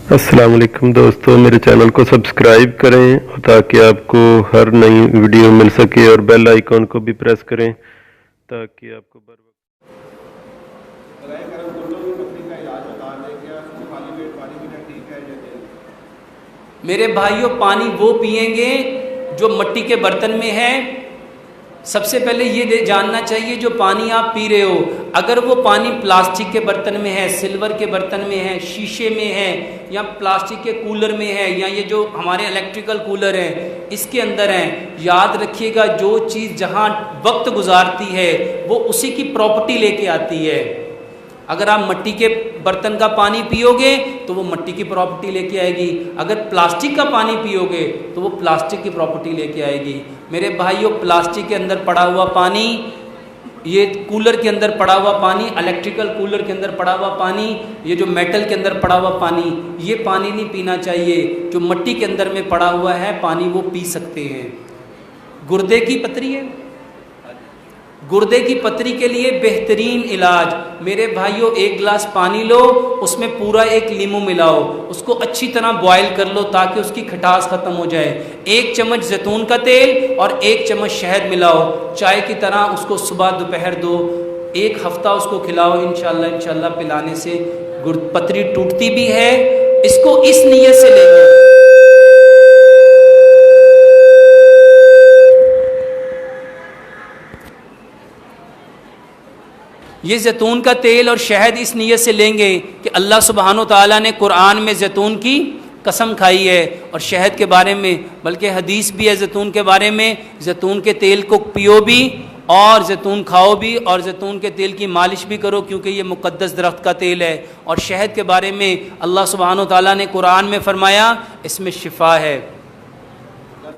अस्सलाम वालेकुम दोस्तों, मेरे चैनल को सब्सक्राइब करें ताकि आपको हर नई वीडियो मिल सके और बेल आइकॉन को भी प्रेस करें ताकि आपको बर वक्त मेरे भाइयों, पानी वो पिएंगे जो मिट्टी के बर्तन में है। सबसे पहले ये जानना चाहिए जो पानी आप पी रहे हो, अगर वो पानी प्लास्टिक के बर्तन में है, सिल्वर के बर्तन में है, शीशे में है, या प्लास्टिक के कूलर में है, या ये जो हमारे इलेक्ट्रिकल कूलर हैं इसके अंदर हैं, याद रखिएगा जो चीज़ जहाँ वक्त गुजारती है वो उसी की प्रॉपर्टी लेके आती है। अगर आप मिट्टी के बर्तन का पानी पियोगे तो वो मिट्टी की प्रॉपर्टी लेके आएगी, अगर प्लास्टिक का पानी पियोगे तो वो प्लास्टिक की प्रॉपर्टी लेके आएगी। मेरे भाइयों, प्लास्टिक के अंदर पड़ा हुआ पानी, ये कूलर के अंदर पड़ा हुआ पानी, इलेक्ट्रिकल कूलर के अंदर पड़ा हुआ पानी, ये जो मेटल के अंदर पड़ा हुआ पानी, ये पानी नहीं पीना चाहिए। जो मिट्टी के अंदर में पड़ा हुआ है पानी वो पी सकते हैं। गुर्दे की पथरी है, गुर्दे की पथरी के लिए बेहतरीन इलाज, मेरे भाइयों, एक गिलास पानी लो, उसमें पूरा एक लीमू मिलाओ, उसको अच्छी तरह बॉयल कर लो ताकि उसकी खटास ख़त्म हो जाए। 1 चम्मच जैतून का तेल और 1 चम्मच शहद मिलाओ, चाय की तरह उसको सुबह दोपहर दो, 1 हफ्ता उसको खिलाओ। इंशाल्लाह पिलाने से पथरी टूटती भी है। इसको इस नीयत से लेंगे, ये जैतून का तेल और शहद इस नीयत से लेंगे कि अल्लाह सुब्हानो ताला ने कुरान में जैतून की कसम खाई है और शहद के बारे में, बल्कि हदीस भी है जैतून के बारे में, जैतून के तेल को पियो भी और जैतून खाओ भी और जैतून के तेल की मालिश भी करो क्योंकि ये मुक़द्दस दरख्त का तेल है। और शहद के बारे में अल्लाह सुब्हानो ताला ने कुरान में फरमाया इसमें शिफा है।